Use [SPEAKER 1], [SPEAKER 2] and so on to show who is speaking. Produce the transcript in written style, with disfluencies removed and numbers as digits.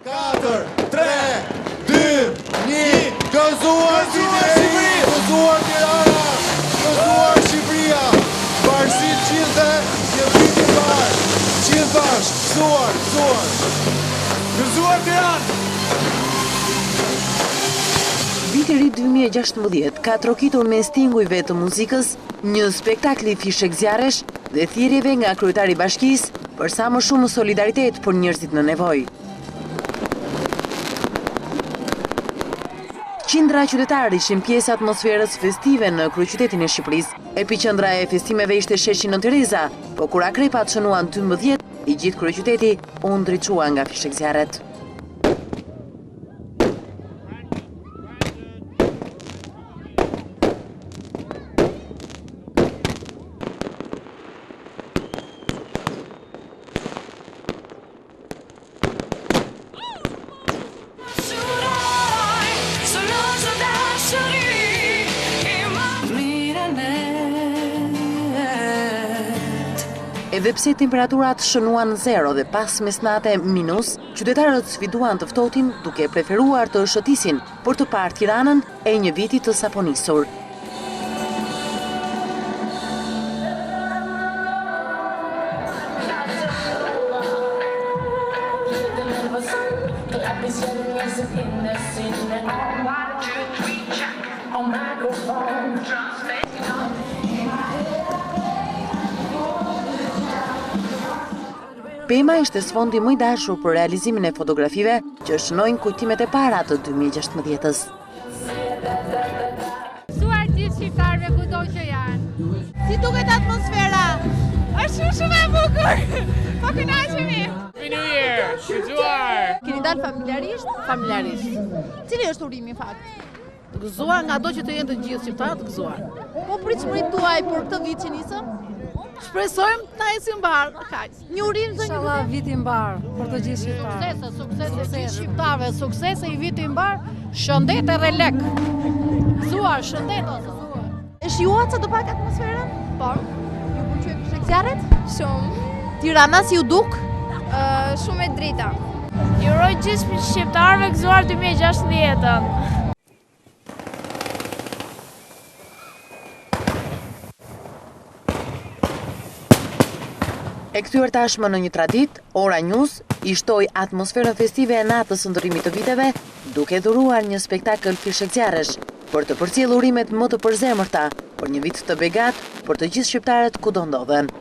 [SPEAKER 1] 4, 3, 2, 1, gëzuar Shqipëri! Gëzuar Tirana! Gëzuar Shqipëria! Bashkësinë gjithë një vit i parë! Gjithë bashkë! Gëzuar! Gëzuar Tiranë!
[SPEAKER 2] Viti ri 2016 ka trokitur me stingujve të muzikës, një spektakli fishek zjarresh dhe thirrjeve nga kryetari i bashkisë për sa më shumë solidaritet për njerëzit në nevojë. Qindra qytetarë ishin pjesë atmosferës festive në kryeqytetin e Shqipërisë. Epiqendra e festimeve ishte sheshi Nën Tereza, po kur akrepat shënuan 12, i gjithë kryeqyteti u ndriçua nga fishek zjarret. Edhe pse temperaturat shënuan 0 dhe pas mesnate minus, qytetarët sfiduan të ftohtin duke preferuar të shëtisin për të parë Tiranën e një viti të saponisur. Pema ishte sfondi më i dashur për realizimin e fotografive që shënojnë kujtimet e para të 2016-s.
[SPEAKER 3] Gëzuar gjithë shqiptarëve kudo që janë.
[SPEAKER 4] Si duket atmosfera?
[SPEAKER 3] Është shumë e bukur. Po kënaqemi.
[SPEAKER 5] Happy New Year! Gëzuar!
[SPEAKER 4] Keni dalë familjarisht?
[SPEAKER 6] Familjarisht.
[SPEAKER 4] Cili është urimi në fakt?
[SPEAKER 6] Të gëzuar nga do që të jenë të gjithë shqiptarët të gëzuar.
[SPEAKER 4] Po pritshmëritë tuaj për këtë vit që nisëm?
[SPEAKER 6] Shpresojmë të na ecim mbar, kaq.
[SPEAKER 4] Një urim zë një
[SPEAKER 7] Inshallah viti i mbar për të gjithë shqiptarët.
[SPEAKER 3] Sukses e gjithë shqiptarëve, sukses e i viti i mbar, shëndet edhe lek. Gëzuar, shëndet o zot.
[SPEAKER 4] E shijuat sa do pak atmosferën?
[SPEAKER 7] Po,
[SPEAKER 4] Ju pëlqej fishek zjarret?
[SPEAKER 7] shumë.
[SPEAKER 4] Tirana si u duk?
[SPEAKER 7] Shumë e drita.
[SPEAKER 3] Ju uroj gjithë shqiptarëve gëzuar 2016-ën.
[SPEAKER 2] E kthyer tashmë në një tradit, Ora News i shtoi atmosferën festive e natës së ndërrimit të viteve, duke dhuruar një spektakël fishek zjarresh për të përcjellur urimet më të përzemërta për një vit të begat për të gjithë shqiptarët kudo ndodhen.